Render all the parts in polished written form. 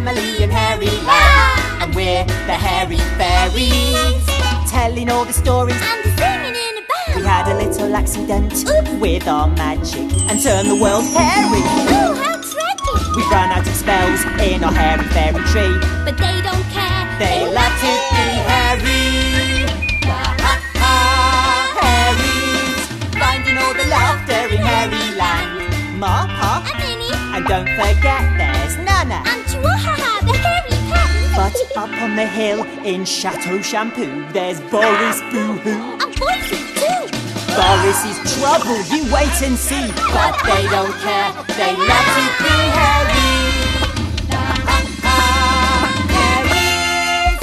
family in Hairyland. And we're the Hairy Fairies, telling all the stories and singing in a band. We had a little accident with our magic and turned the world hairy. Oh, how tragic! We ran out of spells in our hairy fairy tree, but they don't care. They love to be hairy. Hairies, finding all the laughter in Hairyland. Ma, Pa, And Minnie. and don't forget there's Nana. And Chihuahua, the hairy cat. But up on the hill in Chateau Shampoo, there's Boris Boohoo. And Boise too. Boris is trouble, you wait and see. But they don't care, they love to be hairy. Hairies.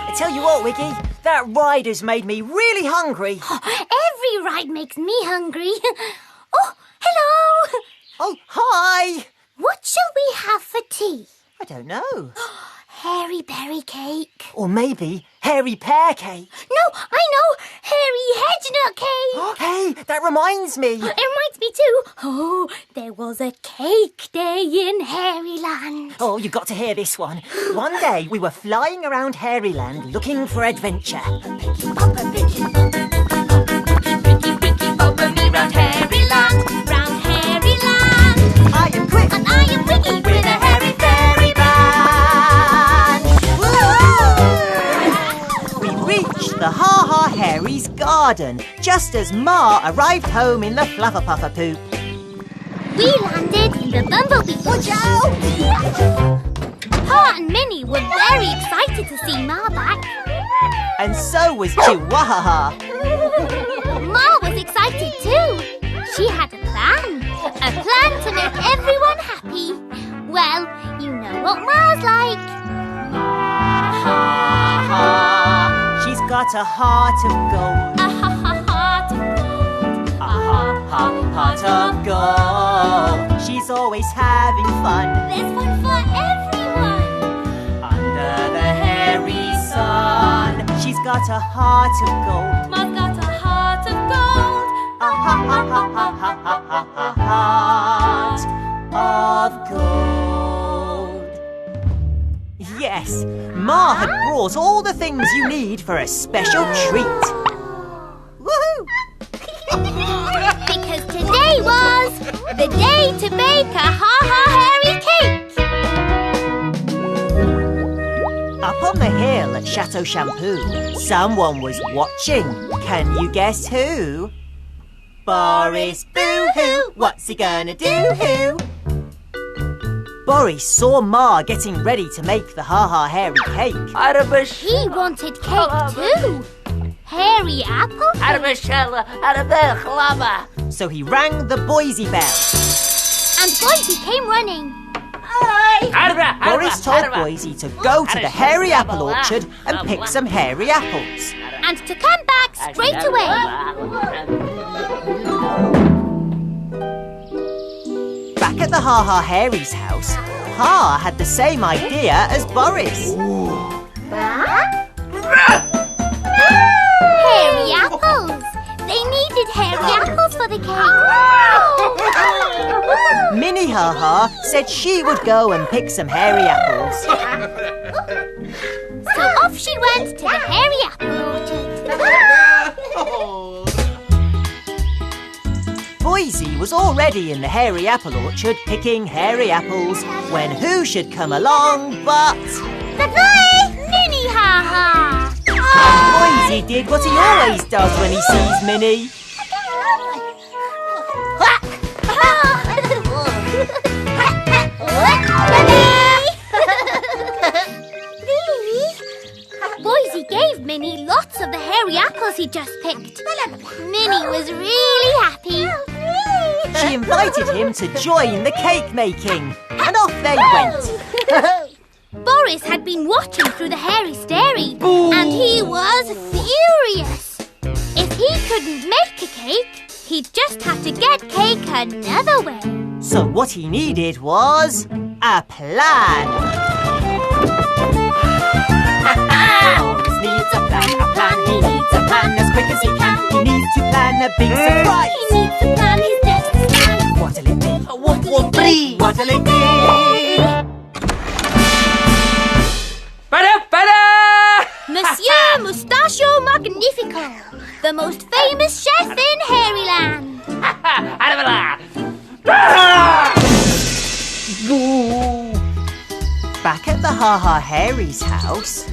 I tell you what, Wiggy, that ride has made me really hungry. Every ride makes me hungry. Oh, hello. Oh, hi. What shall we have for tea? I don't know. Hairy berry cake. Or maybe hairy pear cake. No, I know. Hairy hedgenut cake. Hey, that reminds me. It reminds me too. Oh, there was a cake day in Hairyland. Oh, you've got to hear this one. One day we were flying around Hairyland looking for adventure. Picky pop and picky pop and picky pop and me round Hairyland. Round Hairyland. I am quick And I am Wiggy with a hairy fairy band. Woo! We reached the Ha-Ha Hairies garden just as Ma arrived home in the Fluffer-Puffer poop. We landed in the bumblebee. Watch out! Pa and Minnie were very excited to see Ma back. And so was Chihuahua. Ma was excited too. She had a plan. A plan to make everyone happy. Well, you know what Ma's like. Ha-ha. She's got a heart of gold. A heart of gold. Heart of gold. She's always having fun There's fun for everyone. under the hairy sun. She's got a heart of gold. Ma's got a heart of gold. Heart of gold. Yes, Ma had brought all the things you need for a special treat. Woohoo! Because today was the day to bake a Ha-Ha Hairy cake. Up on the hill at Chateau Shampoo, someone was watching. Can you guess who? Boris Boohoo! What's he gonna do? Boris saw Ma getting ready to make the Ha-Ha Hairy cake. He wanted cake too. Hairy apple cake. So he rang the Boise bell. And Boise came running. Boris told Boise to go to the hairy apple orchard and pick some hairy apples. And to come back straight away. Back at the Ha-Ha Hairy's house, Pa had the same idea as Boris. Hairy apples. They needed hairy apples for the cake. Minnie Ha-Ha said she would go and pick some hairy apples. So off she went to the hairy apple orchard. Boise was already in the hairy apple orchard picking hairy apples when who should come along but... The boy, Minnie Ha-Ha. Boise did what he always does when he sees Minnie. Boise gave Minnie lots of the hairy apples he just picked. Minnie was really happy. She invited him to join the cake making, and off they went. Boris had been watching through the hairy stairy, and he was furious. If he couldn't make a cake, he'd just have to get cake another way. So what he needed was a plan. Boris needs a plan, he needs a plan as quick as he can. He needs to plan a big surprise. He needs to plan his next step. What'll it be? What will be? be? What'll it be? Monsieur Mustachio Magnifico, the most famous chef in Hairyland. Back at the Hairies' house,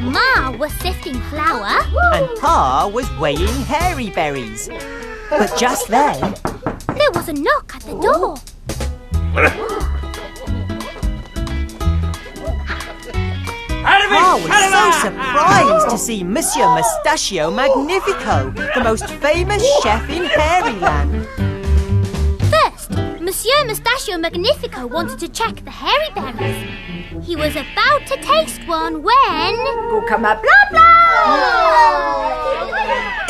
Ma was sifting flour. and Pa was weighing hairy berries. But just then, There was a knock at the door. Pa was so surprised to see Monsieur Mustachio Magnifico, the most famous chef in Hairyland. First, Monsieur Mustachio Magnifico wanted to check the hairy berries. He was about to taste one when... Blah, blah!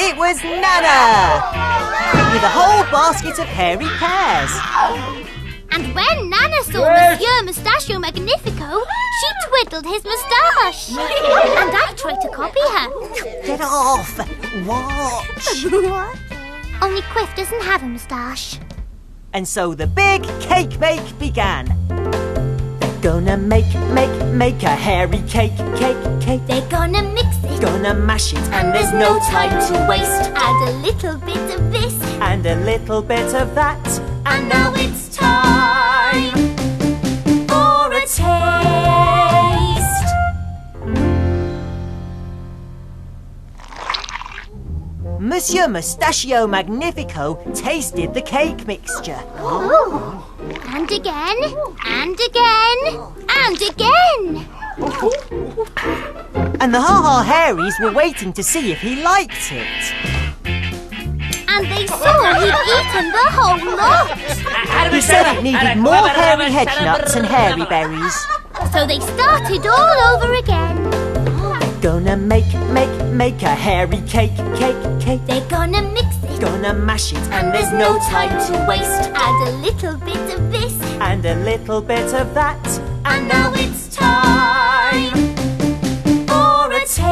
It was Nana, with a whole basket of hairy pears. And when Nana saw Monsieur Mustachio Magnifico, she twiddled his moustache. And I tried to copy her. Get off! Watch! Only Quiff doesn't have a moustache. And so the big cake bake began. They're gonna make a hairy cake. They're gonna mix it. Gonna mash it, and there's no time to waste. Add a little bit of this. And a little bit of that. And now it's time for a taste. Monsieur Mustachio Magnifico tasted the cake mixture. And again, and again, and again. And the Hairies were waiting to see if he liked it. And they saw he'd eaten the whole lot. He said it needed more hairy hedge nuts and hairy berries. So they started all over again. Gonna make a hairy cake. They're gonna mix it. Gonna mash it, and there's no time to waste. Add a little bit of this. And a little bit of that. And now it's time for a taste.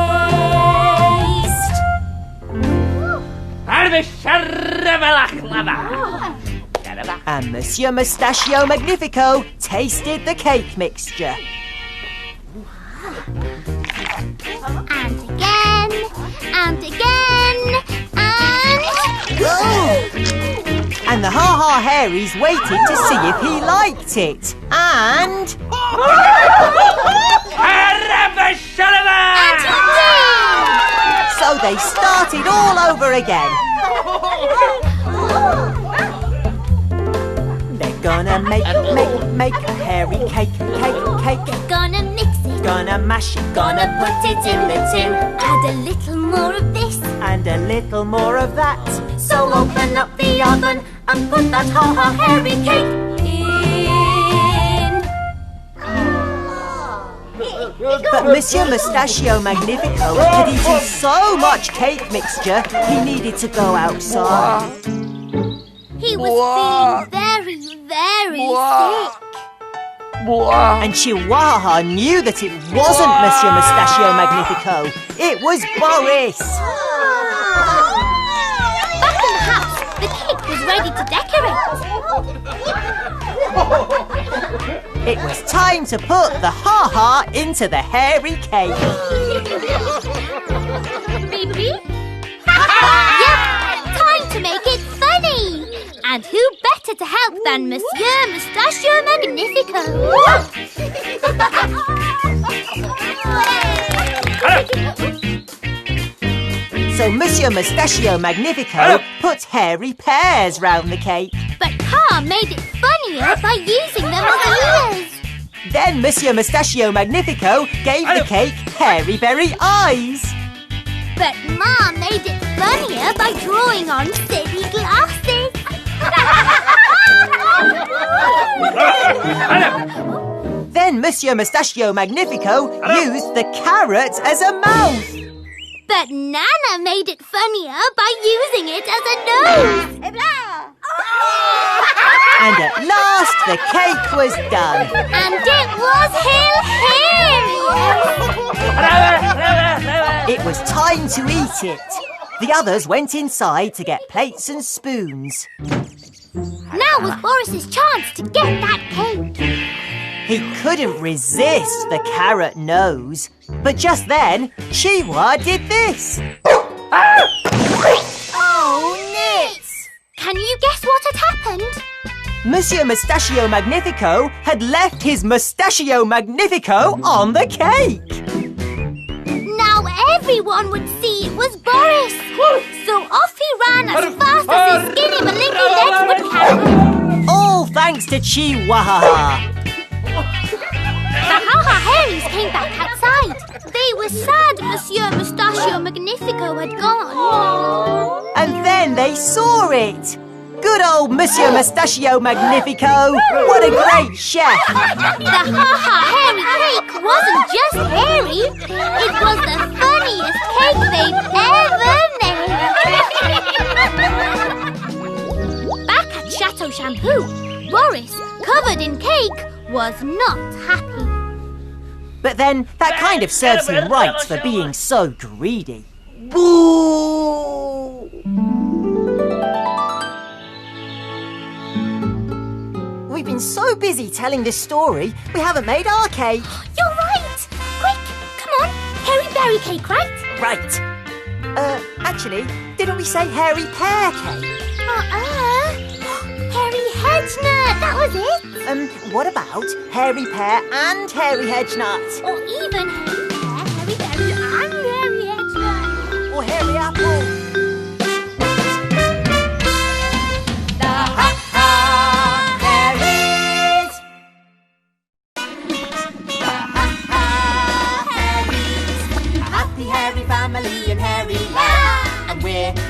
And Monsieur Mustachio Magnifico tasted the cake mixture. And again, and again, and... And the Hairies waited to see if he liked it. And... And he did! So they started all over again. They're gonna make a hairy cake. They're gonna mix it. Gonna mash it, gonna put it in the tin. Add a little more of this. And a little more of that. So open up the oven and put that hairy cake in. But Monsieur Mustachio Magnifico had eaten so much cake mixture, he needed to go outside. He was feeling very, very sick. And Chihuahua knew that it wasn't Monsieur Mustachio Magnifico. It was Boris. Back in the house, the cake was ready to decorate. It was time to put the ha-ha into the hairy cake. Beep, beep. Yep, time to make it funny. And who better to help than Monsieur Mustachio Magnifico? So Monsieur Mustachio Magnifico put hairy pears round the cake. But Pa made it funnier by using them as ears. Then Monsieur Mustachio Magnifico gave the cake hairy berry eyes. But Ma made it funnier by drawing on silly glasses. Then Monsieur Mustachio Magnifico used the carrot as a mouth. But Nana made it funnier by using it as a nose. And at last the cake was done. And it was hilarious. It was time to eat it. The others went inside to get plates and spoons. Now was Boris's chance to get that cake. He couldn't resist the carrot nose. But just then, Chihuahua did this. Oh, nits! Can you guess what had happened? Monsieur Mustachio Magnifico had left his Mustachio Magnifico on the cake. Now everyone would see it was Boris. So off he ran as fast as his skinny malingly legs would carry him. All thanks to Chihuahua. The Hairies came back outside. They were sad Monsieur Mustachio Magnifico had gone. And then they saw it. Good old Monsieur Mustachio Magnifico. What a great chef. The hairy cake wasn't just hairy. It was the funniest cake they'd ever made. Back at Chateau Shampoo, Boris, covered in cake, was not happy. But then that kind of serves him right for being so greedy. Boo! We've been so busy telling this story, we haven't made our cake. You're right! Quick, come on, hairy berry cake, right? Right. Actually, didn't we say hairy pear cake? Hairy hedge nut, that was it. What about hairy pear and hairy hedge nut? Or even hairy pear, hairy berry and hairy hedge nut. Or hairy apple?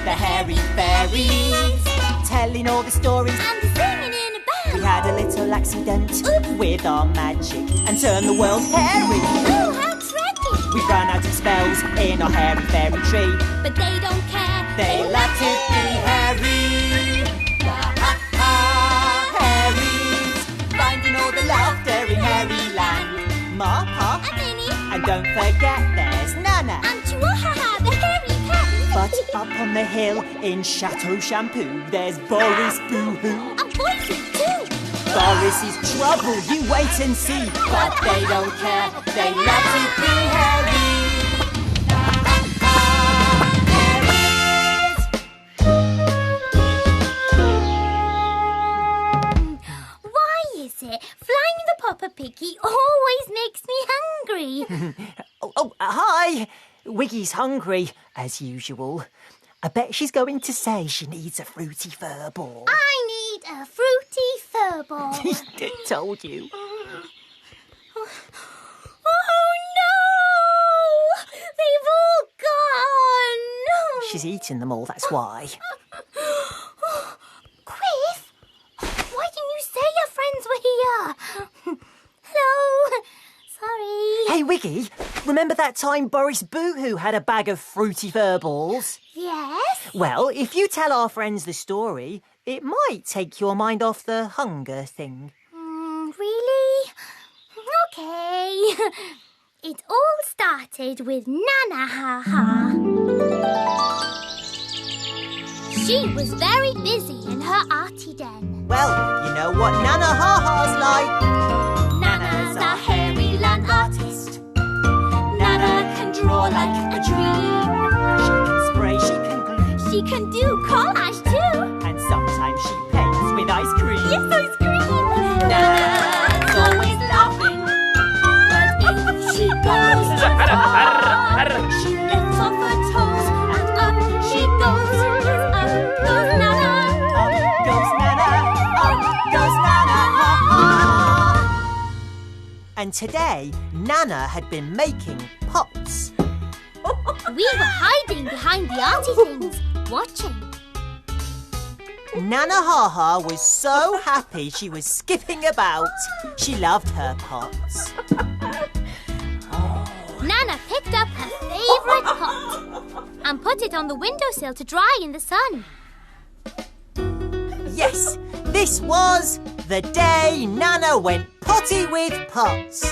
The hairy fairies, telling all the stories and singing in a band. We had a little accident with our magic and turned the world hairy. Oh, how tragic! We've run out of spells in our hairy fairy tree, but they don't care. They love to be hairy. Hairies, finding all the laughter in hairy land. Martha And Minnie. And don't forget there's Nana And Chihuahua, the hairy cat. But up on the hill in Chateau Shampoo, there's Boris Boohoo. And Boise too. Boris is trouble, you wait and see. But they don't care, they love to be hairy. Why is it flying the Papa Piggy always makes me hungry? Hi! Wiggy's hungry, as usual. I bet she's going to say she needs a fruity fur ball. I need a fruity fur ball. Told you. Oh no! They've all gone! She's eaten them all, that's why. Quiff, why didn't you say your friends were here? Hello. Sorry. Hey, Wiggy, remember that time Boris Boohoo had a bag of fruity fur balls? Yes? Well, if you tell our friends the story, it might take your mind off the hunger thing. Really? Okay. It all started with Nana Ha-Ha. She was very busy in her Arty Den. Well, you know what Nana Ha-Ha's like. Nana's a hairy land artist. Nana can draw like a dream. She can spray, she can glue, She can do collage too. and sometimes she paints with ice cream. Yes, ice cream. Nana's always laughing. But if she goes too far, she lifts off her toes and up she goes. Up goes Nana. Up goes Nana, up goes Nana, ha-ha. And today, Nana had been making pots. We were hiding behind the arty things, watching. Nana Ha-Ha was so happy she was skipping about. She loved her pots. Nana picked up her favourite pot and put it on the windowsill to dry in the sun. Yes, this was the day Nana went potty with pots.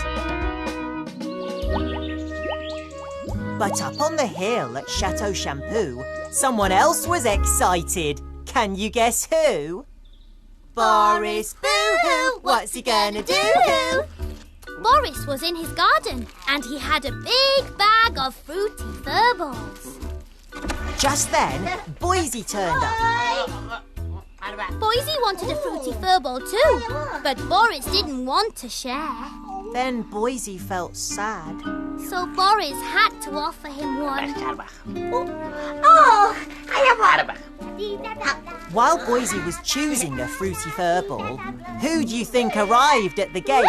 But up on the hill at Chateau Shampoo, someone else was excited. Can you guess who? Boris Boohoo, what's he gonna do? Boris was in his garden and he had a big bag of fruity fur balls. Just then, Boise turned up. Boise wanted a fruity fur ball too, but Boris didn't want to share. Then Boise felt sad. So Boris had to offer him one. While Boise was choosing a fruity fur ball, who do you think arrived at the gate?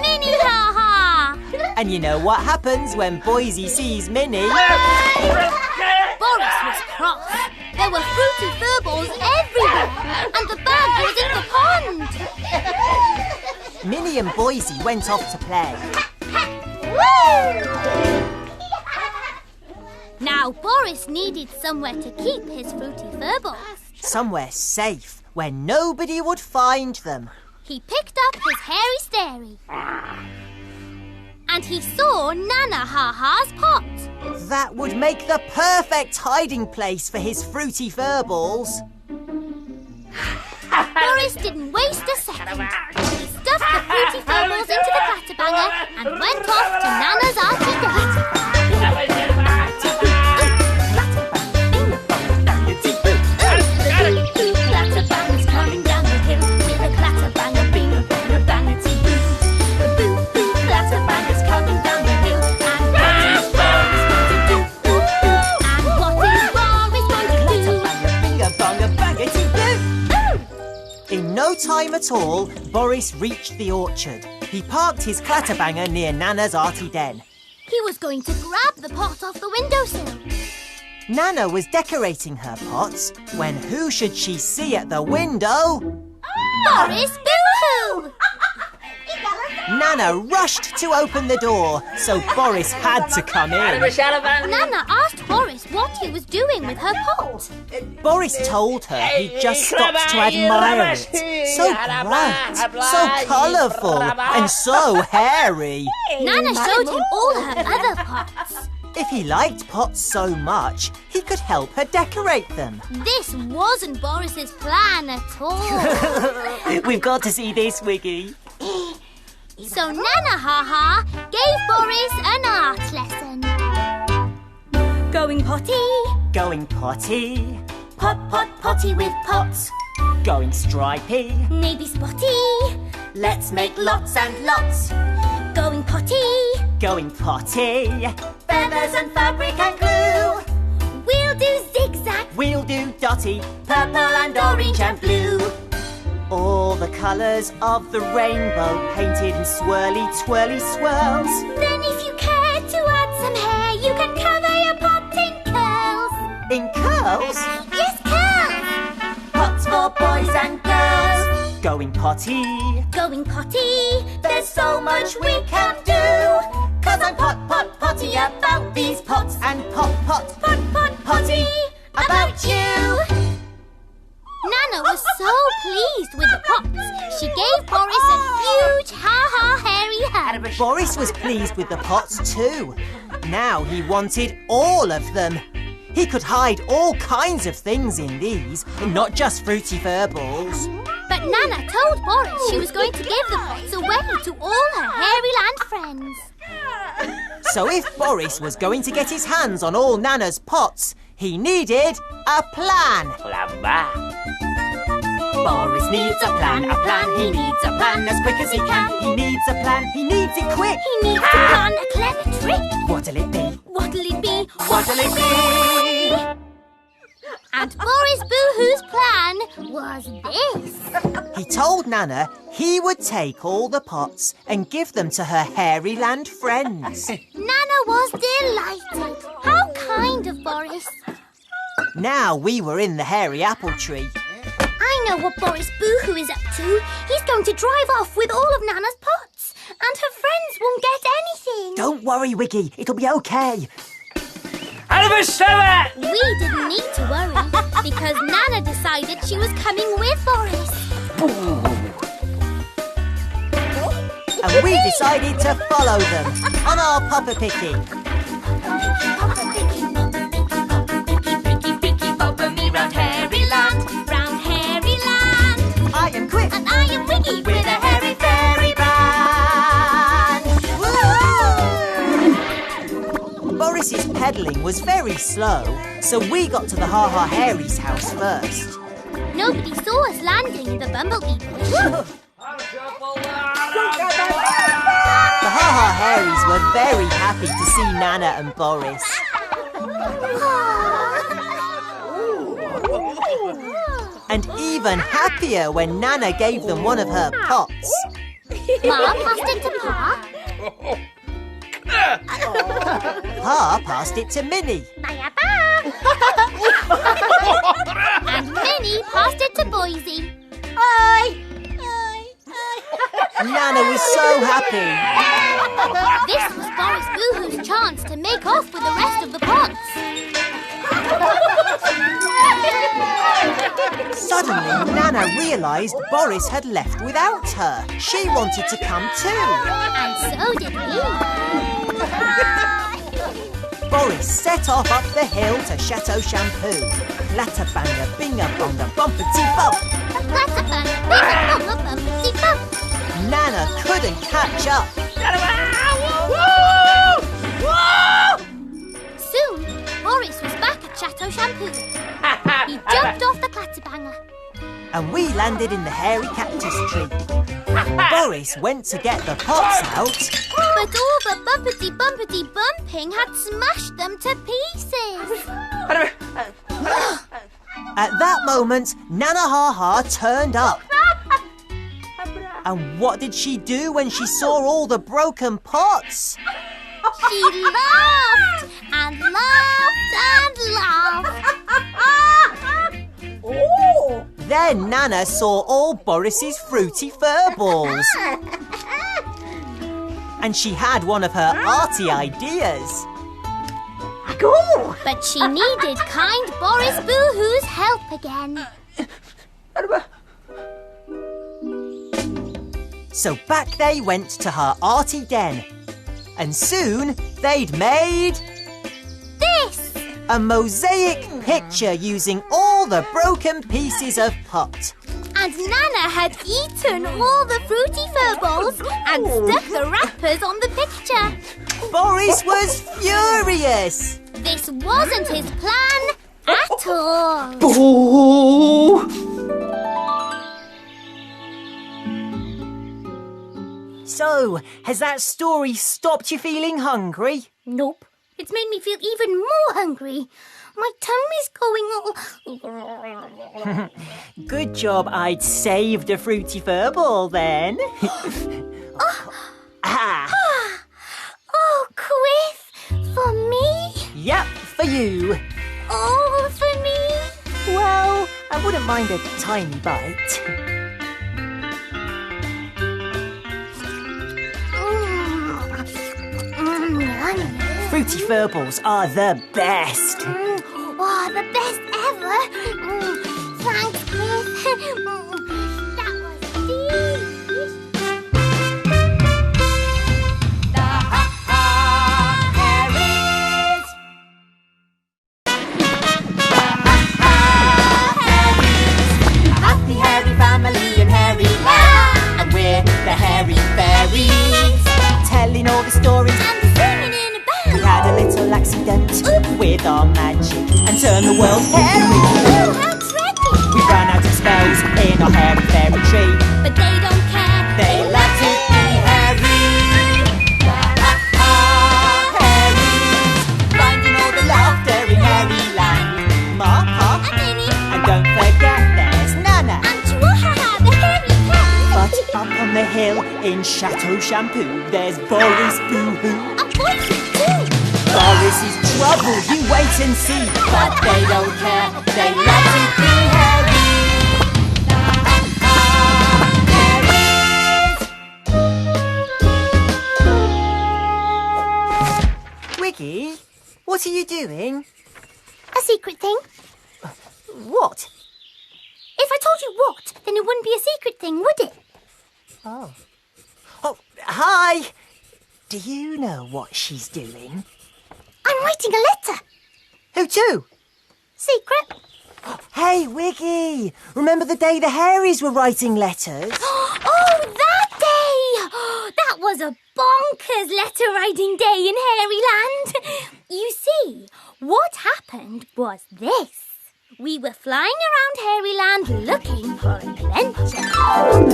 Minnie Ha-Ha! And you know what happens when Boise sees Minnie? Boris was cross. There were fruity fur balls everywhere, and the bag was in the pond. Minnie and Boise went off to play. Now Boris needed somewhere to keep his fruity fur balls. Somewhere safe, where nobody would find them. He picked up his hairy stairy. And he saw Nana Ha-Ha's pot. That would make the perfect hiding place for his fruity fur balls. Boris didn't waste a second. He stuffed the fruity fur balls into the clatterbanger and went off to Nana's Arty Den. Clatterbanger's coming down the hill with a clatterbanger, bing, bing, bangity boo. The boo-boo clatterbanger's coming down the hill, and what is Boris going to do? In no time at all, Boris reached the orchard. He parked his clatterbanger near Nana's Arty Den. He was going to grab the pot off the windowsill. Nana was decorating her pots when who should she see at the window? Boris Boohoo! Nana rushed to open the door, so Boris had to come in. Nana asked Boris what he was doing with her pot. Boris told her he'd just stopped to admire it. So bright, so colourful, and so hairy. Nana showed him all her other pots. If he liked pots so much, he could help her decorate them. This wasn't Boris's plan at all. We've got to see this, Wiggy. So Nana Ha-Ha gave Boris an art lesson. Going potty. Going potty. Pot, pot, potty with pots. Going stripy. Maybe spotty. Let's make lots and lots. Going potty. Going potty. Feathers and fabric and glue. We'll do zigzag. We'll do dotty. Purple and orange and blue. All the colours of the rainbow painted in swirly, twirly swirls. Then if you care to add some hair, you can cover your pot in curls. In curls? Yes, curls. Pots for boys and girls. Going potty. Going potty. There's so much we can do. 'Cause I'm potty about these pots and potty about you. Nana was so pleased with the pots. She gave Boris a huge ha-ha hairy hug. Boris was pleased with the pots too. Now he wanted all of them. He could hide all kinds of things in these, not just fruity fur balls. But Nana told Boris she was going to give the pots away to all her hairy land friends. So if Boris was going to get his hands on all Nana's pots, he needed a plan. Boris needs a plan, he needs a plan as quick as he can. He needs a plan, he needs it quick. He needs to plan a clever trick. What'll it be? What'll it be? What'll it be? And Boris Boohoo's plan was this. He told Nana he would take all the pots and give them to her hairy land friends. Nana was delighted. How kind of Boris. Now we were in the hairy apple tree. I know what Boris Boohoo is up to. He's going to drive off with all of Nana's pots. And her friends won't get anything. Don't worry, Wiggy. It'll be okay. We didn't need to worry because Nana decided she was coming with Boris. And we decided to follow them on our pupper picky. Picky, popper me round hairy land, round hairy land. pedalling was very slow, so we got to the Ha-Ha Hairies' house first. Nobody saw us landing in the bumblebee bush. The Ha-Ha Hairies were very happy to see Nana and Boris. And even happier when Nana gave them one of her pots. Ma passed it to Pa. Pa passed it to Minnie. Bye, Pa. And Minnie passed it to Boise. Nana was so happy. This was Boris Boohoo's chance to make off with the rest of the pots. Suddenly, Nana realised Boris had left without her. She wanted to come too. And so did he. Boris set off up the hill to Chateau Shampoo. Clatter-banger, binga-bonga, bumpety-bump. Nana couldn't catch up. Soon, Boris was back at Chateau Shampoo. He jumped off the clatterbanger. And we landed in the hairy cactus tree. Boris went to get the pots out. But all the bumpety-bumpety-bumping had smashed them to pieces. At that moment, Nana Ha-Ha turned up. And what did she do when she saw all the broken pots? She laughed and laughed and laughed. Then Nana saw all Boris's fruity fur balls. And she had one of her arty ideas. But she needed kind Boris Boohoo's help again. So back they went to her Arty Den. And soon they'd made This! a mosaic picture using all the broken pieces of pot. And Nana had eaten all the fruity fur balls and stuck the wrappers on the picture. Boris was furious. This wasn't his plan at all. Boo! So, has that story stopped you feeling hungry? Nope. It's made me feel even more hungry. My tummy's going all... Good job I'd saved a fruity fur ball then. Ah. Oh, Quiff! For me? Yep, for you. Oh, for me? Well, I wouldn't mind a tiny bite. Yummy. Fruity fur balls are the best. Oh, the best ever. Thanks, Quiff. That was delicious. Happy hairy family in hairy land, and we're the hairy fairies, telling all the stories. And singing in a band. We had a little accident with our magic and turned the world hairy. Oh, how tricky. We ran out of spells in our hairy fairy tree. But they don't care. They love to be hairy. Hairies, finding all the laughter in hairy land. Ma, And Minnie. and don't forget there's Nana. And Chihuahua, the hairy cat. But up on the hill in Chateau Shampoo, there's Boris Boohoo. A Boise too. Boris is trouble, you wait and see. But they don't care, they love to be hairy. Wiggy, what are you doing? A secret thing. What? If I told you what, then it wouldn't be a secret thing, would it? Oh, hi. Do you know what she's doing? I'm writing a letter. Who to? Secret. Hey, Wiggy! Remember the day the Hairies were writing letters? Oh, that day! That was a bonkers letter writing day in Hairyland. You see, what happened was this. We were flying around Hairyland looking for an adventure. Follow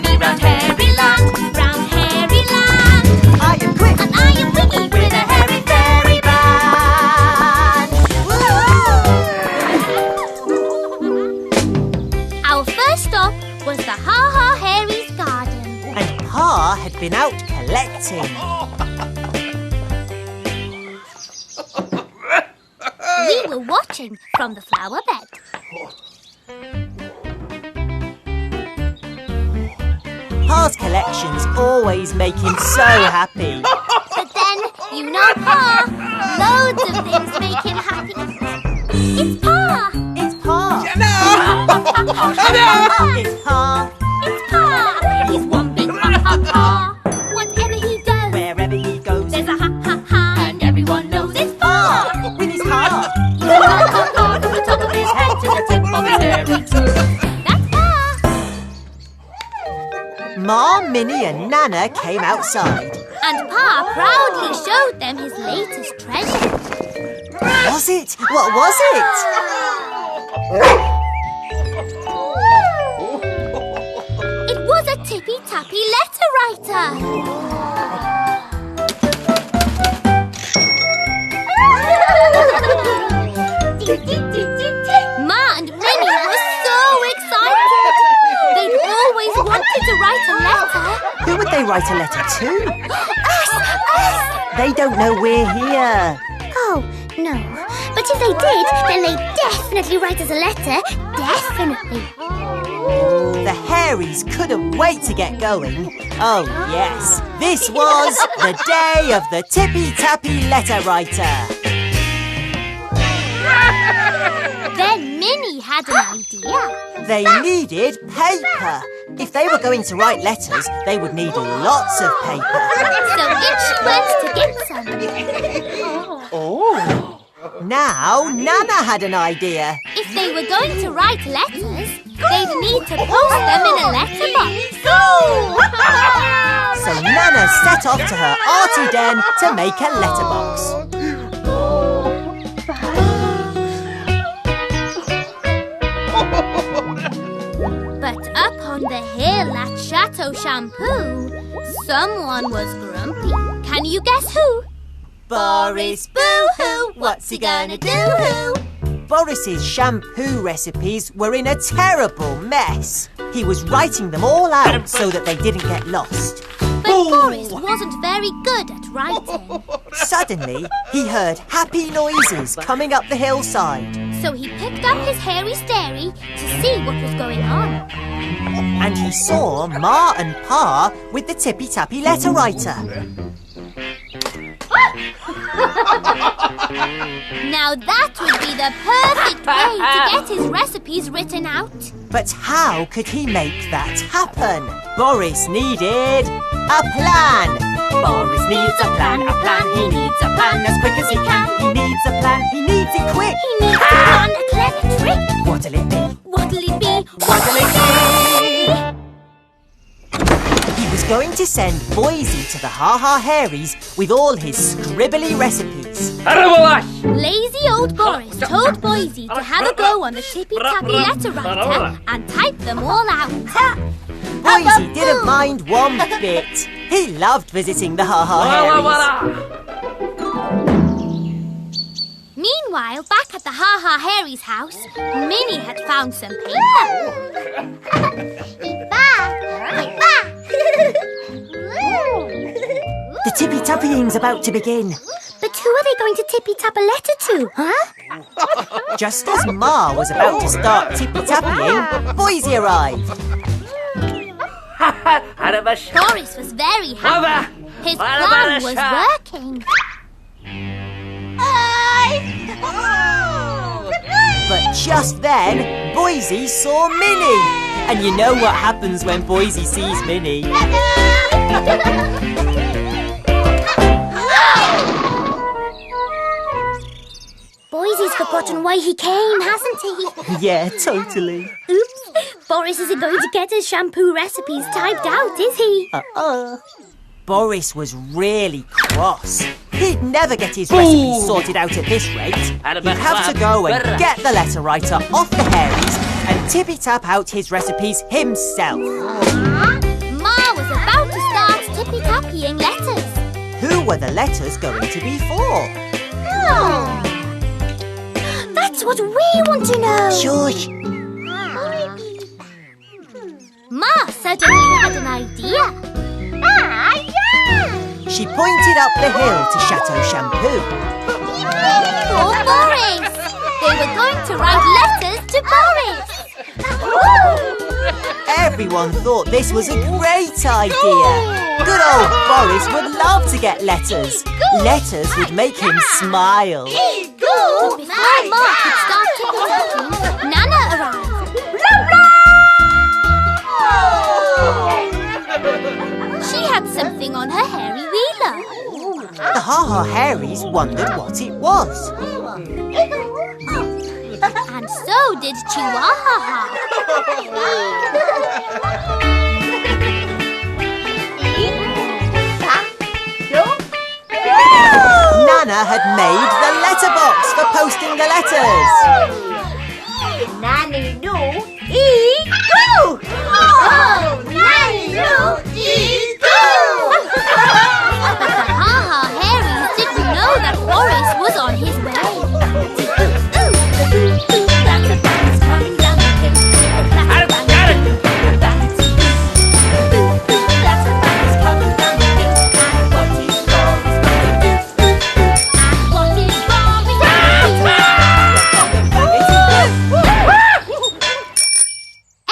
me round Hairyland, round Hairyland. I am quick And I am Wiggy with a hairy fairy band. Our first stop was the Hairies garden. And Pa had been out collecting. We were watching from the flower bed. Pa's collections always make him so happy. But then, you know Pa, loads of things make him happy. It's Pa! It's Pa. It's Pa. It's Pa! He's one big ha-ha-ha. Whatever he does, Wherever he goes, there's a ha-ha-ha. And everyone knows it's Pa! with his heart. Ha-ha-ha, from the top of his head to the tip of his hairy toes. That's Pa! Ma, Minnie and Nana came outside. And Pa proudly showed them his latest treasure. Was it? What was it? It was a tippy-tappy letterwriter. Ma and Minnie were so excited. They'd always wanted to write a letter. Who would they write a letter to? Us! They don't know we're here. Oh, no. But if they did, then they'd definitely write us a letter. Definitely. The Hairies couldn't wait to get going. Oh, yes. This was the day of the tippy-tappy letter writer. Then Minnie had an idea. They needed paper. If they were going to write letters, they would need lots of paper. So in she went to get some. Oh. Now, Nana had an idea. If they were going to write letters, they'd need to post them in a letterbox. So Nana set off to her Arty Den to make a letterbox. But up on the hill at Chateau Shampoo, someone was grumpy. Can you guess who? Boris Boohoo, what's he gonna do? Boris's shampoo recipes were in a terrible mess. He was writing them all out so that they didn't get lost. But Boris wasn't very good at writing. Suddenly, he heard happy noises coming up the hillside. So he picked up his hairy stairy to see what was going on. And he saw Ma and Pa with the tippy-tappy letter writer. Now that would be the perfect way to get his recipes written out. But how could he make that happen? Boris needed a plan. Boris needs a plan, he needs a plan as quick as he can. He needs a plan, he needs it quick. He needs to plan a clever trick. What'll it be? What'll it be? What'll it be? He was going to send Boise to the Hairies with all his scribbly recipes. Lazy old Boris told Boise to have a go on the tippy-tappy letter writer and type them all out. Boise didn't mind one bit. He loved visiting the Hairies. Meanwhile, back at the Hairies house, Minnie had found some paper. The tippy-tappying's about to begin. But who are they going to tippy-tap a letter to, huh? Just as Ma was about to start tippy-tappying, Boise arrived. Boris was very happy. His plan was working. But just then, Boise saw Minnie. And you know what happens when Boise sees Minnie. Boise's forgotten why he came, hasn't he? Yeah, totally. Oops. Boris isn't going to get his shampoo recipes typed out, is he? Boris was really cross. He'd never get his recipes sorted out at this rate. He'd have to go and get the letter writer off the Hairies and tippy-tap out his recipes himself. Ma was about to start tippy-tappying letters. Who were the letters going to be for? That's what we want to know. Shush! Ma suddenly had an idea. She pointed up the hill to Chateau Shampoo. For Boris. They were going to write letters to Boris. Everyone thought this was a great idea. Good old Boris would love to get letters. Letters would make him smile. But before Ma could start tippy-tapping, Nana arrived. She had something on her hairy wheeler. The Ha-Ha Hairies wondered what it was. And so did Chihuahua. Nana had made the letterbox for posting the letters. Nanny do, eat, go! Oh, Nanny, eat, go! But the Ha-Ha Hairies didn't know that Boris was on his way.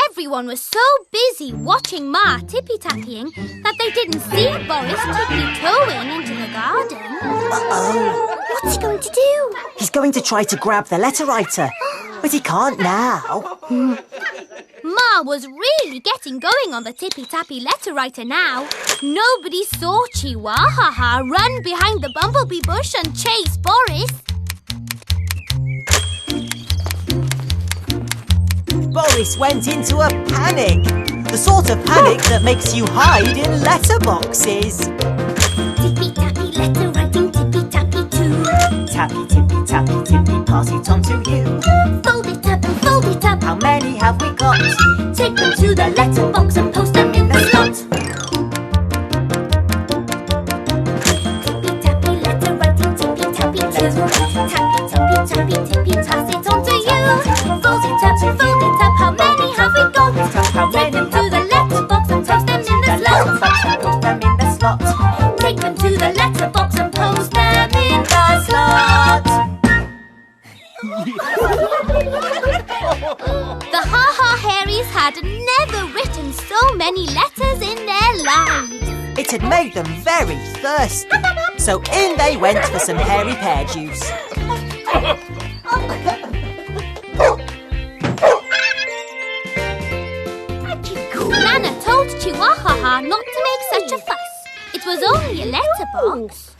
Everyone was so busy watching Ma tippy-tappying that they didn't see Boris tippy-toeing into the garden. Uh-oh. What's he going to do? He's going to try to grab the letter writer, but he can't now. Ma was really getting going on the tippy-tappy letter writer now. Nobody saw Chihuahua run behind the bumblebee bush and chase Boris. Boris went into a panic. The sort of panic that makes you hide in letterboxes. Tippy-tappy letter writing, tippy-tappy too. Tappy, tippy, tappy, tippy, pass it on to you. Fold it up and fold it up. How many have we got? Take them to the letterbox and post them in the slot. Tippy-tappy letter writing, tippy-tappy too. Tappy, tippy, tappy, tippy, pass it on to you. Fold it up and fold it up. How many have we got? Take them to the letterbox and toss them in the slot. Post them in the slot. Take them to the letterbox and post them in the slot. The Ha-Ha Hairies had never written so many letters in their lives. It had made them very thirsty. So in they went for some hairy pear juice. Nana told Chihuahua not to make such a fuss. It was only a letterbox.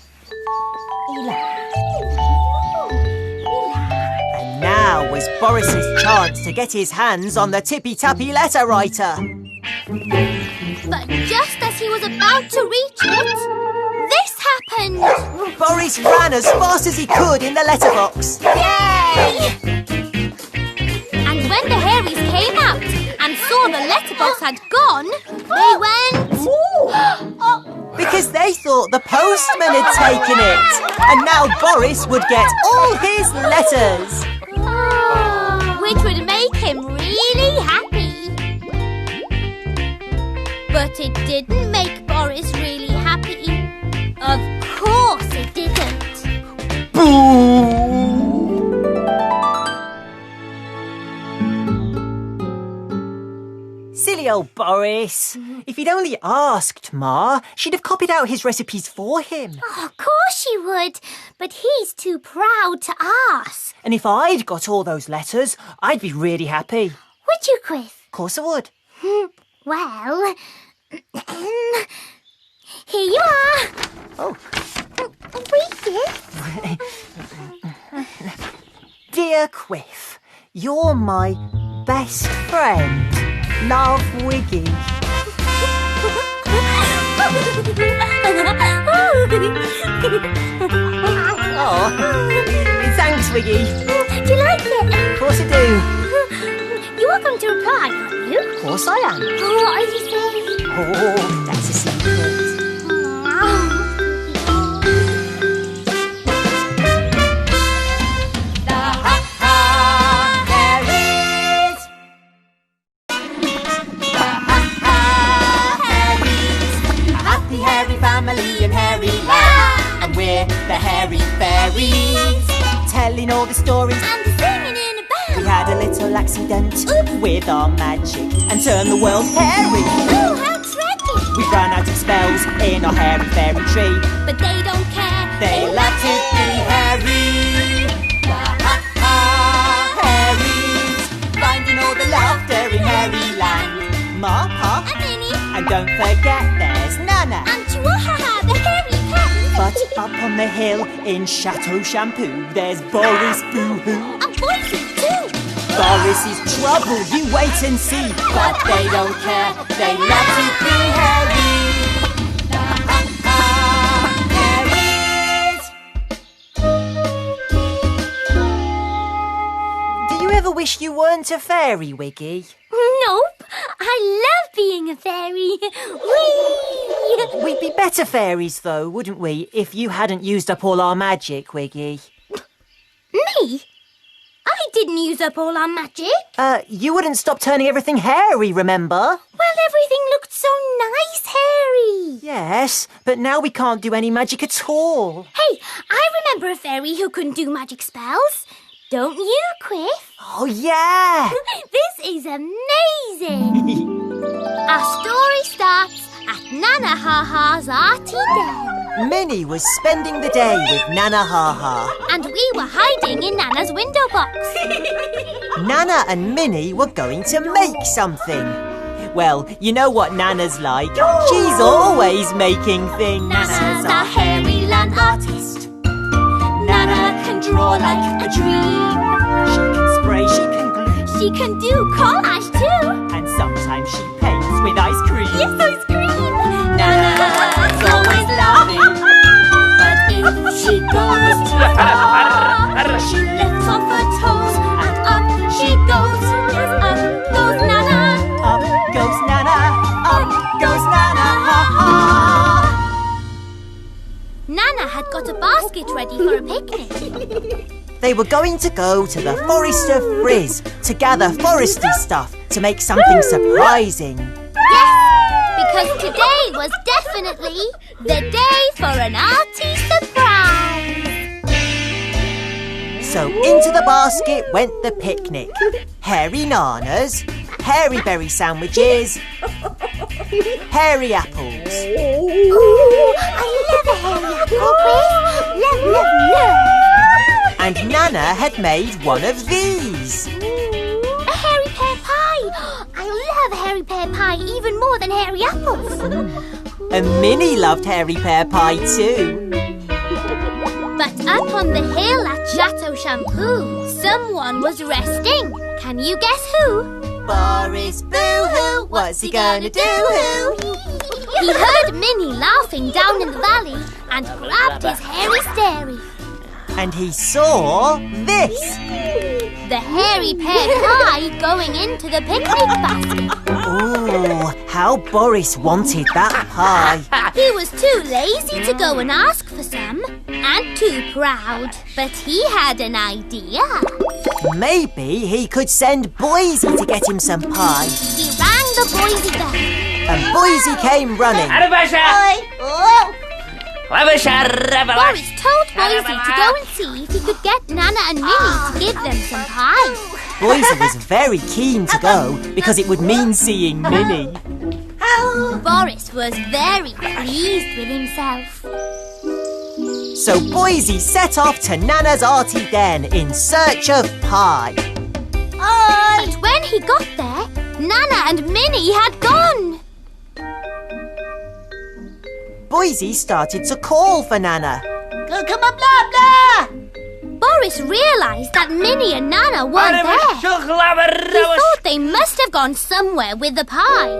And now was Boris's chance to get his hands on the tippy-tappy letter writer. But just as he was about to reach it, this happened. Boris ran as fast as he could in the letterbox. Yay! And when the Hairies came out and saw the letterbox had gone, they went... Because they thought the postman had taken it. And now Boris would get all his letters. Which would make him really happy. But it didn't make Boris really happy. Of course it didn't. Boo! Silly old Boris. If he'd only asked Ma, she'd have copied out his recipes for him. Oh, of course she would. But he's too proud to ask. And if I'd got all those letters, I'd be really happy. Would you, Chris? Of course I would. Well, here you are. Oh. Read it. Dear Quiff, you're my best friend. Love, Wiggy. Oh, thanks, Wiggy. Do you like it? Of course I do. You are going to reply, aren't you? Of course I am. Oh, what are you saying? Oh, that's a secret. Family in Hairy Land, and we're the Hairy Fairies, telling all the stories And singing in a band. We had a little accident with our magic and turned the world hairy. Oh, how tragic. We ran out of spells in our hairy fairy tree. But they don't care. They love to be hairy. Hairies, finding all the laughter in Hairy Land. Ma, Pa, And Minnie. and don't forget there's Nana. And Chihuahua, the hairy cat. But up on the hill in Chateau Shampoo, there's Boris Boohoo. And Boise, too. Boris is trouble, you wait and see. But they don't care, they love to be hairy. Hairies. Do you ever wish you weren't a fairy, Wiggy? Nope. I love being a fairy. Whee! We'd be better fairies, though, wouldn't we, if you hadn't used up all our magic, Wiggy? Me? I didn't use up all our magic. You wouldn't stop turning everything hairy, remember? Well, everything looked so nice, Harry. Yes, but now we can't do any magic at all. Hey, I remember a fairy who couldn't do magic spells. Don't you, Quiff? Oh, yeah! This is amazing. Our story starts at Nana Ha-Ha's Arty Den. Minnie was spending the day with Nana Ha-Ha. And we were hiding in Nana's window box. Nana and Minnie were going to make something. Well, you know what Nana's like. She's always making things. Nana's a Hairy Land artist. Nana can draw like a dream. She can spray, she can glue, She can do collage too. and sometimes she paints with ice cream. Yes, ice cream. Nana's always laughing, But if she goes too far, she lifts off her toes and up she goes. Yes, up goes Nana. up goes Nana, up goes Nana, ha-ha. Nana had got a basket ready for a picnic. They were going to go to the Forest of Frizz to gather foresty stuff to make something surprising. Yes, because today was definitely the day for an arty surprise. So into the basket went the picnic. Hairy nanas, hairy berry sandwiches, hairy apples. Ooh, I love a hairy apple, Quiff. Love, love, love. And Nana had made one of these. A hairy pear pie. I love hairy pear pie even more than hairy apples. And Minnie loved hairy pear pie too. But up on the hill at Chateau Shampoo, someone was resting. Can you guess who? Boris Boohoo, what's he gonna do? He heard Minnie laughing down in the valley and grabbed his hairy stary. And he saw this. The hairy pear pie going into the picnic basket. Ooh, how Boris wanted that pie. He was too lazy to go and ask for some, and too proud. But he had an idea. Maybe he could send Boise to get him some pie. He rang the Boise bell. And Boise came running. Boris told Boise to go and see if he could get Nana and Minnie to give them some pie. Boise was very keen to go because it would mean seeing Minnie. Boris was very pleased with himself. So Boise set off to Nana's Arty Den in search of pie. But when he got there, Nana and Minnie had gone. Boise started to call for Nana. Come on, blah, blah. Boris realised that Minnie and Nana weren't there. He thought they must have gone somewhere with the pie.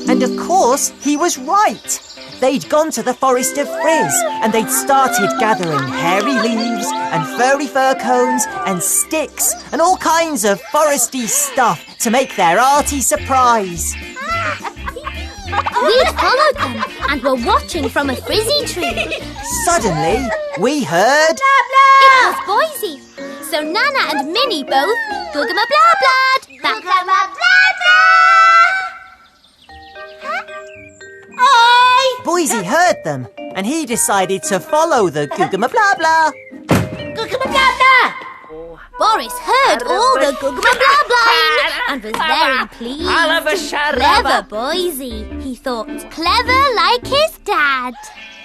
And And of course, he was right. They'd gone to the Forest of Frizz and they'd started gathering hairy leaves and furry fir cones and sticks and all kinds of foresty stuff to make their arty surprise. We'd followed them and were watching from a frizzy tree. Suddenly, we heard... It was Boise. So Nana and Minnie both Googama blah blah. Googama blah blah. Oi! Boise heard them and he decided to follow the Googama blah blah. Googama blah blah. Boris heard all the Googama blah blah and was very pleased. Clever Boise, he thought. Clever like his dad.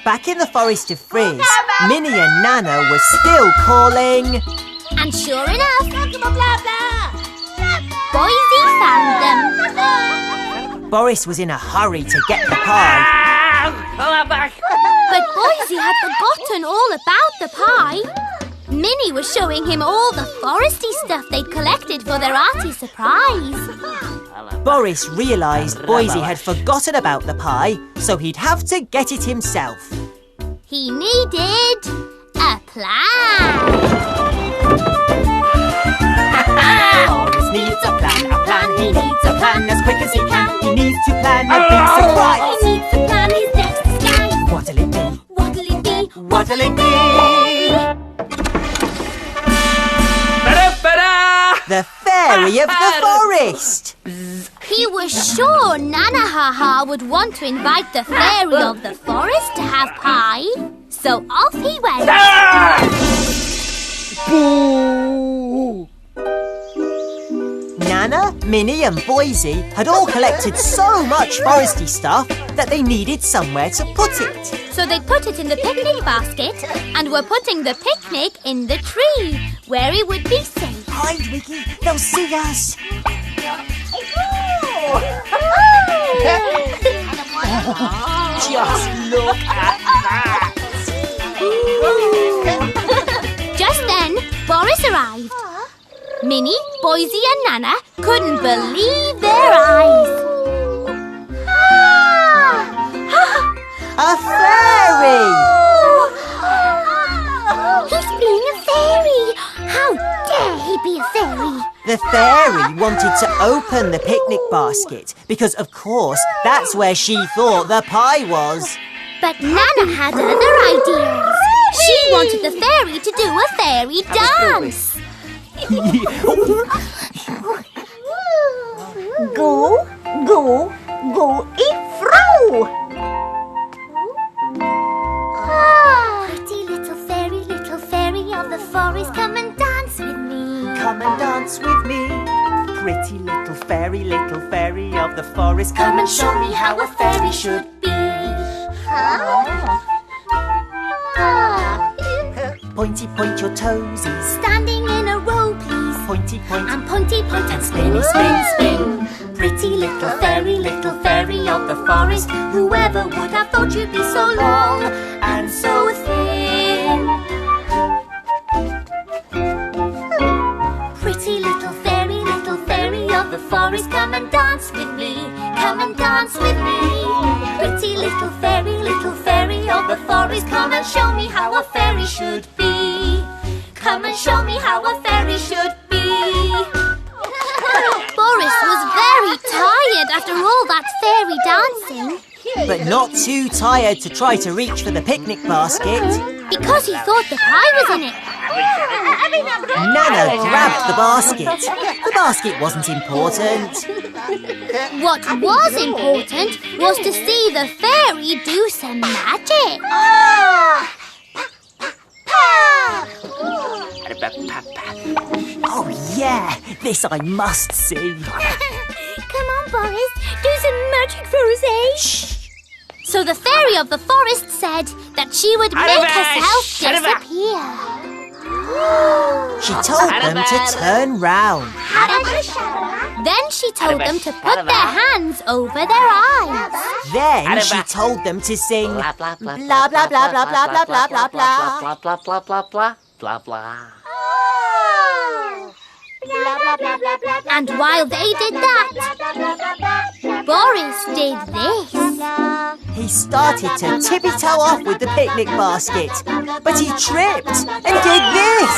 Back in the Forest of Frizz, Minnie and Nana were still calling... And sure enough, Googama blah blah. Boise found them. Boris was in a hurry to get the pie. But Boise had forgotten all about the pie. Minnie was showing him all the foresty stuff they'd collected for their arty surprise. Boris realised Boise had forgotten about the pie, so he'd have to get it himself. He needed a plan. Boris needs a plan, he needs a plan as quick as he can. He needs to plan a big surprise. He needs to plan his next disguise. What'll it be? What'll it be? What'll it be? The Fairy of the Forest! He was sure Nana Haha would want to invite the Fairy of the Forest to have pie. So off he went. Boo! Nana, Minnie and Boise had all collected so much foresty stuff that they needed somewhere to put it. So they put it in the picnic basket and were putting the picnic in the tree, where it would be safe. Hide, Wiggy, they'll see us. Just look at that. Just then, Boris arrived. Minnie, Boise and Nana couldn't believe their eyes. A fairy! He's being a fairy! How dare he be a fairy? The fairy wanted to open the picnic basket because, of course, that's where she thought the pie was. But Nana had other ideas. She wanted the fairy to do a fairy dance. Go, go, go, fro. Pretty little fairy of the forest, come and dance with me. Come and dance with me. Pretty little fairy of the forest, come and show me how a fairy should be. Pointy, point your toesies. Standing in a row, please. Pointy, point. And pointy, point And spinny, spin, spin. Pretty little fairy of the forest. Whoever would have thought you'd be so long and so thin? Pretty little fairy of the forest, come and dance with me. Come and dance with me. Pretty little fairy of the forest, come and show me how a fairy should be. Come and show me how a fairy should be. Boris was very tired after all that fairy dancing. But not too tired to try to reach for the picnic basket. Because he thought the pie was in it. Nana grabbed the basket. The basket wasn't important. What was important was to see the fairy do some magic. Oh yeah, this I must see. Come on, Boris, do some magic for us, eh? Shh. So the fairy of the forest said that she would make herself disappear. She told them to turn round. Then she told them to put their hands over their eyes. Then she told them to sing blah blah blah blah blah blah blah blah blah blah blah blah blah blah blah blah blah blah blah. And while they did that, Boris did this. He started to tippy-toe off with the picnic basket, but he tripped and did this.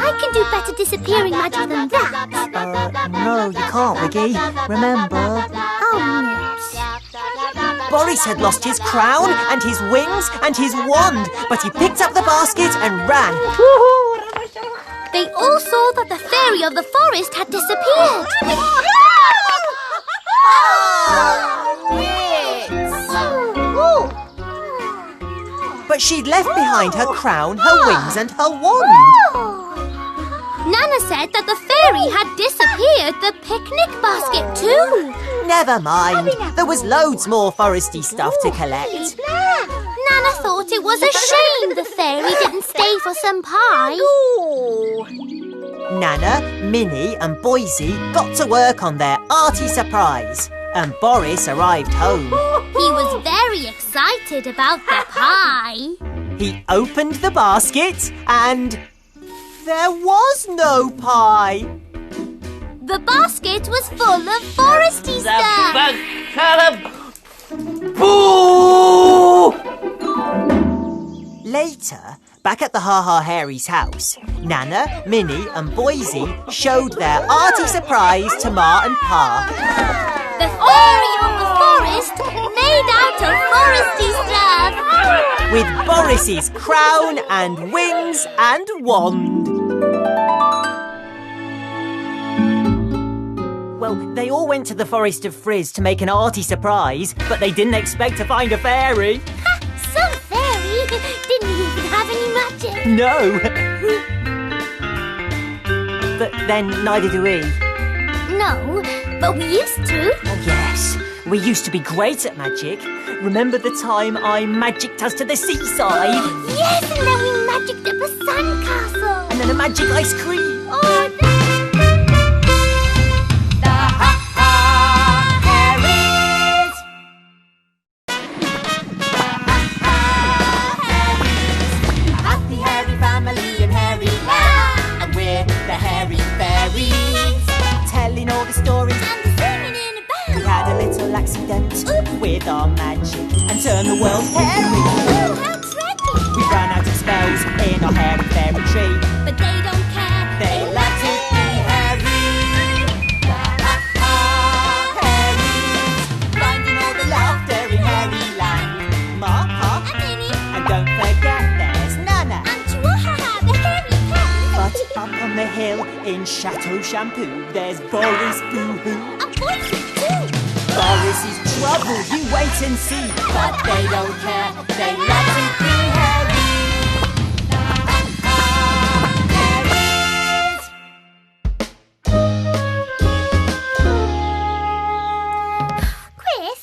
I can do better disappearing magic than that. No, you can't, Wiggy. Remember? Oh, nips. Boris had lost his crown and his wings and his wand, but he picked up the basket and ran. They all saw that the fairy of the forest had disappeared. But she'd left behind her crown, her wings and her wand. Nana said that the fairy had disappeared the picnic basket too. Never mind, there was loads more foresty stuff to collect. Nana thought it was a shame the fairy didn't stay for some pie. Nana, Minnie and Boise got to work on their arty surprise, and Boris arrived home. He was very excited about the pie. He opened the basket and there was no pie. The basket was full of foresty stuff. Boo! Later, back at the Hairies' house, Nana, Minnie and Boise showed their arty surprise to Ma and Pa. The fairy of the forest made out of foresty stuff. With Boris's crown and wings and wand. Well, they all went to the Forest of Frizz to make an arty surprise, but they didn't expect to find a fairy. Some fairy didn't even have any magic. No. But then neither do we. No, but we used to. Oh, yes. We used to be great at magic. Remember the time I magicked us to the seaside? Yes, and then we magicked up a sandcastle. And then a magic ice cream. Oh, all the stories and singing in a band. We had a little accident with our magic and turned the world hairy. Oh, how tricky! We ran out of spells in our hairy fairy tree, but they don't care. They like to be hairy. Hairies, finding all the laughter in hairy land. Ma, Pa, And Minnie. and don't forget there's Nana. And Chihuahua, the hairy cat. But up on the hill in Chateau Shampoo, there's Boris Boohoo. A Boise too. Boris is trouble, you wait and see. But they don't care, they love to be hairy. Hairies. Chris,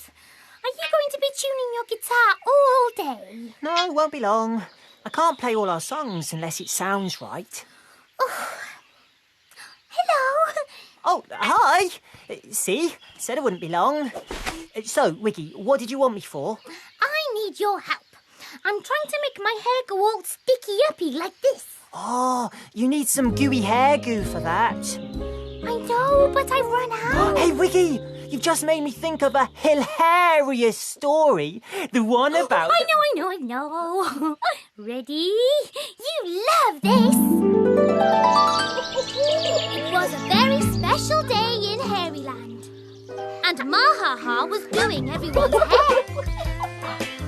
are you going to be tuning your guitar all day? No, it won't be long. I can't play all our songs unless it sounds right. Hello. Oh, hi. See, said it wouldn't be long. So, Wiggy, what did you want me for? I need your help. I'm trying to make my hair go all sticky-uppy like this. Oh, you need some gooey hair goo for that. I know, but I've run out. Hey, Wiggy, you've just made me think of a hilarious story. The one about... I know. Ready? You love this. It was a very special day in Hairyland. And Mahaha was doing everyone's hair.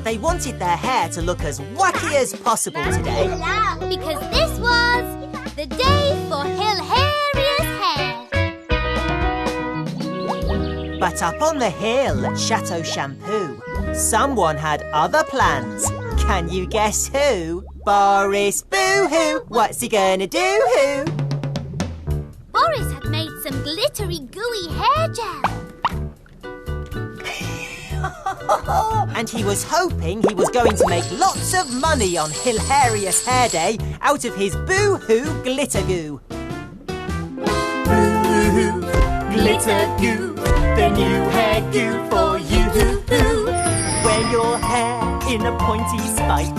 They wanted their hair to look as wacky as possible today. Because this was the day for Hilarious hair. But up on the hill at Chateau Shampoo, someone had other plans. Can you guess who? Boris Boohoo! What's he gonna do? Who? Boris had made some glittery, gooey hair gel. And he was hoping he was going to make lots of money on Hilarious Hair Day out of his Boohoo Glitter Goo. Boohoo Glitter Goo, the new hair goo for you. Wear your hair in a pointy spike.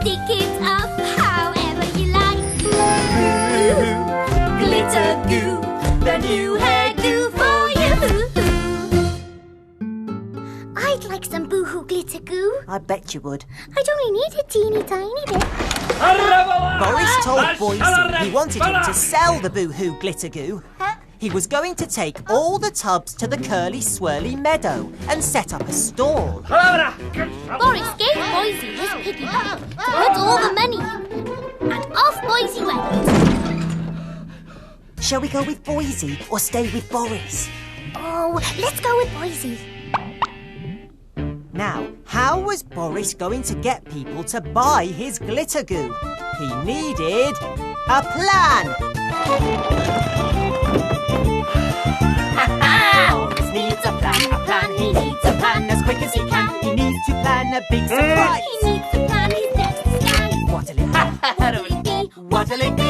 Stick it up however you like. Boohoo goo, the new hair goo for you. I'd like some Boohoo Glitter goo. I bet you would. I'd only need a teeny tiny bit. Boris told Boise he wanted him to sell the Boohoo Glitter goo. He was going to take all the tubs to the curly swirly meadow and set up a stall. Boris gave Boise his piggy bank, put all the money in, and off Boise went. Shall we go with Boise or stay with Boris? Oh, let's go with Boise. Now, how was Boris going to get people to buy his glitter goo? He needed a plan. Boris needs a plan, he needs a plan as quick as he can. He needs to plan a big surprise. He needs to plan his next disguise. What'll it be? What'll it be?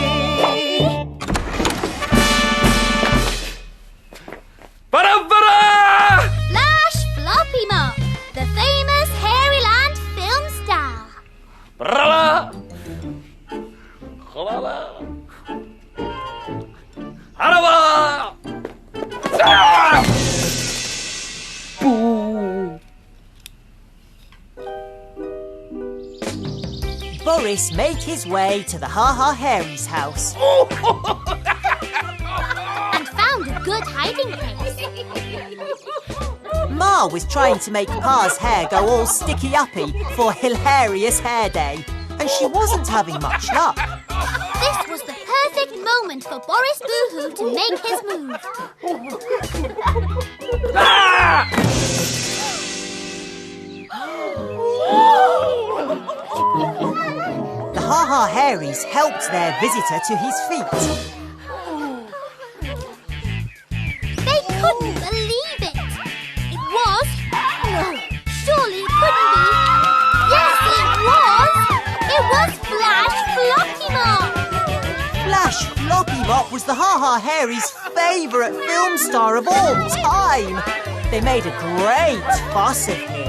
Flash Floppy Mop, the famous Hairyland film star. Boris made his way to the Hairies' house. And found a good hiding place. Ma was trying to make Pa's hair go all sticky-uppy for Hilarious Hair Day, and she wasn't having much luck. This was the perfect moment for Boris Boohoo to make his move. The Hairies helped their visitor to his feet. They couldn't believe it. It was... No, surely it couldn't be. Yes, it was. It was Flash Floppy Mop. Flash Floppy Mop was the Hairies' favourite film star of all time. They made a great fuss of him.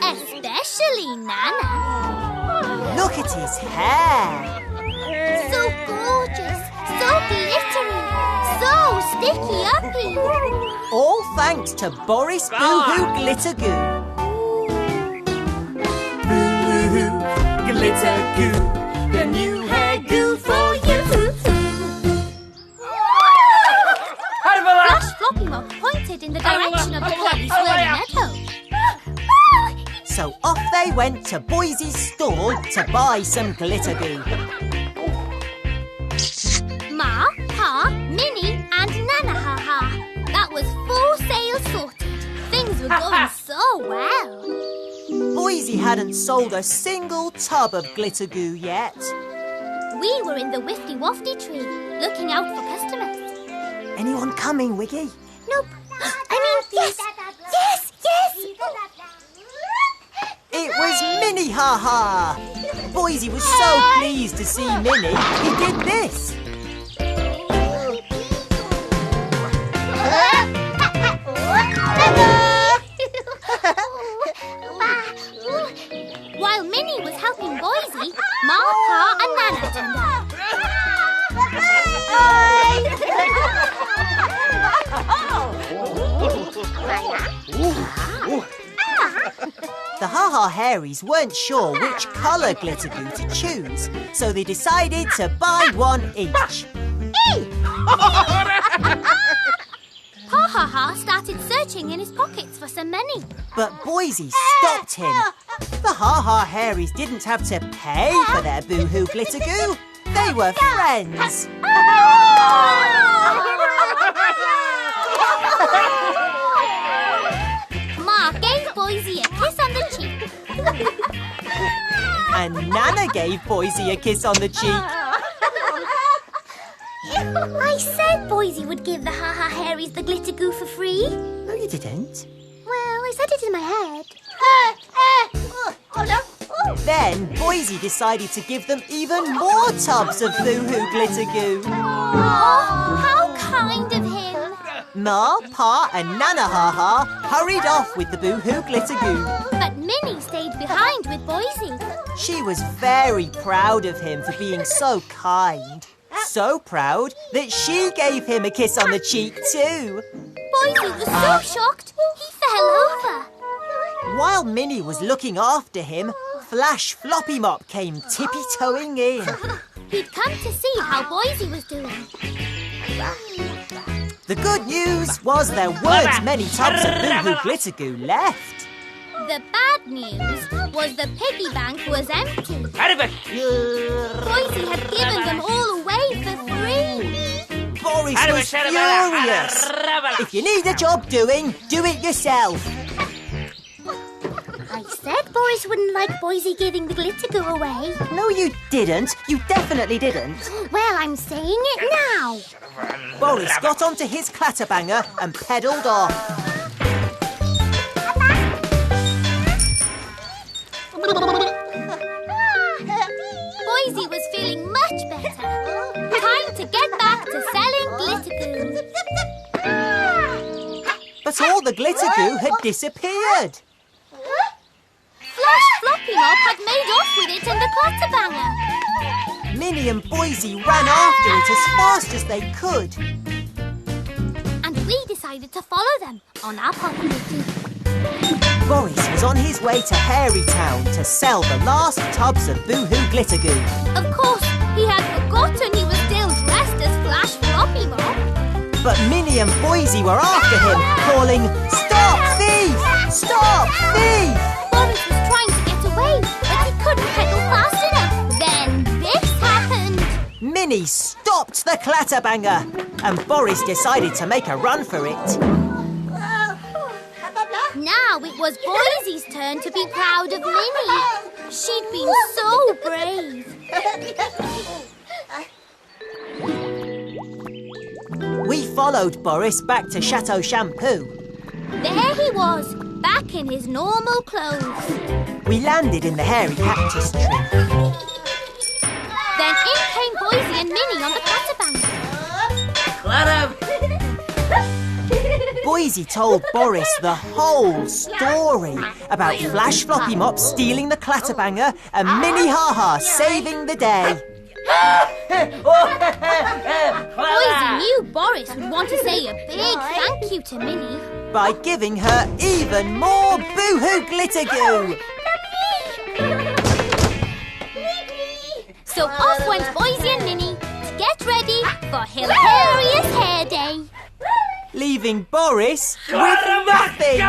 Especially Nana. Look at his hair. So gorgeous, so glittery, so sticky-uppy. All thanks to Boris Boohoo Glitter Goo. Boohoo Glitter Goo, the new hair goo for you. Flash Floppy Mop pointed in the direction of the curly swirly meadow. So off they went to Boise's stall to buy some glitter goo. Ma, Pa, Minnie and Nana Ha-Ha. That was full sail sorted. Things were going so well. Boise hadn't sold a single tub of glitter goo yet. We were in the Wifty Wafty tree, looking out for customers. Anyone coming, Wiggy? Nope. Yes! Yes! Yes! It was Minnie Ha-Ha! Boise was so pleased to see Minnie, he did this. While Minnie was helping Boise, Ma, Pa and Nana turned up. The Hairies weren't sure which colour glitter goo to choose, so they decided to buy one each. Pa Ha-Ha started searching in his pockets for some money. But Boise stopped him. The Hairies didn't have to pay for their Boohoo Glitter Goo. They were friends. Ma gave Boise a kiss on the cheek. And Nana gave Boise a kiss on the cheek. I said Boise would give the Hairies the glitter goo for free. No, you didn't. Well, I said it in my head. Then Boise decided to give them even more tubs of Boohoo Glitter Goo. Oh, how kind of him. Ma, Pa and Nana Ha-Ha hurried off with the Boohoo Glitter Goo. But Minnie stayed behind with Boise. She was very proud of him for being so kind. So proud that she gave him a kiss on the cheek too. Boise was so shocked, he fell over. While Minnie was looking after him, Flash Floppy Mop came tippy-toeing in. He'd come to see how Boise was doing. The good news was there weren't many tubs of Boohoo Glitter Goo left. The bad news was the piggy bank was empty. Boise had given them all away for free. Boris was furious. If you need a job doing, do it yourself. I said Boris wouldn't like Boise giving the glitter goo away. No, you didn't. You definitely didn't. Well, I'm saying it now. Boris got onto his clatterbanger and pedalled off. Boise was feeling much better. Time to get back to selling glitter goo. But all the glitter goo had disappeared. Flash Floppy Mop had made off with it in the clatterbanger. Minnie and Boise ran after it as fast as they could. And we decided to follow them on our poppy route. Boris was on his way to Hairy Town to sell the last tubs of Boohoo Glitter Goo. Of course, he had forgotten he was still dressed as Flash Floppy Mop. But Minnie and Boise were after him, calling, "Stop thief! Stop thief!" Boris was trying to get away, but he couldn't pedal fast enough. Then this happened. Minnie stopped the clatterbanger, and Boris decided to make a run for it. Now it was Boise's turn to be proud of Minnie. She'd been so brave. We followed Boris back to Chateau Shampoo. There he was, back in his normal clothes. We landed in the hairy cactus tree. Then in came Boise and Minnie on the clatterbanger. Boise told Boris the whole story about Flash Floppy Mop stealing the clatterbanger and Minnie Ha-Ha saving the day. Boise knew Boris would want to say a big thank you to Minnie. By giving her even more Boohoo Glitter Goo. So off went Boise and Minnie to get ready for Hilarious Hair Day. Leaving Boris with nothing.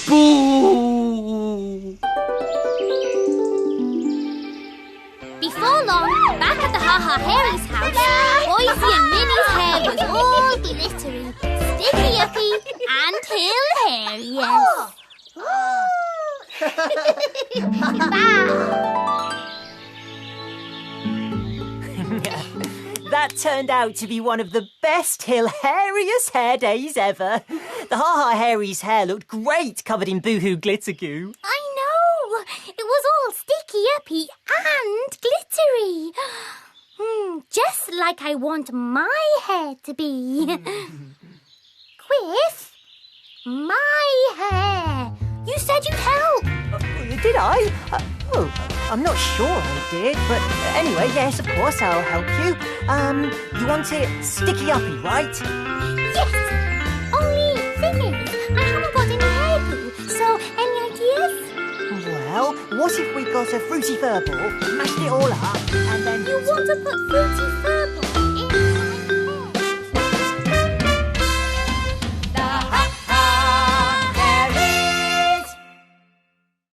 Boo! Before long, back at the Ha-Ha Hairies house, Boise and Minnie's hair was all glittery, sticky-uppy, and hilarious. That turned out to be one of the best hilarious hair days ever. The Ha-Ha Hairies hair looked great covered in Boohoo Glitter Goo. I know! It was all sticky-uppy and glittery. Just like I want my hair to be. Quiff, my hair. You said you'd help. Did I? I'm not sure I did, but anyway, yes, of course I'll help you. You want it sticky-uppy, right? Yes! Only thing is, I haven't got any hair glue, so any ideas? Well, what if we got a fruity fur ball, mashed it all up, and then... You want to put fruity fur balls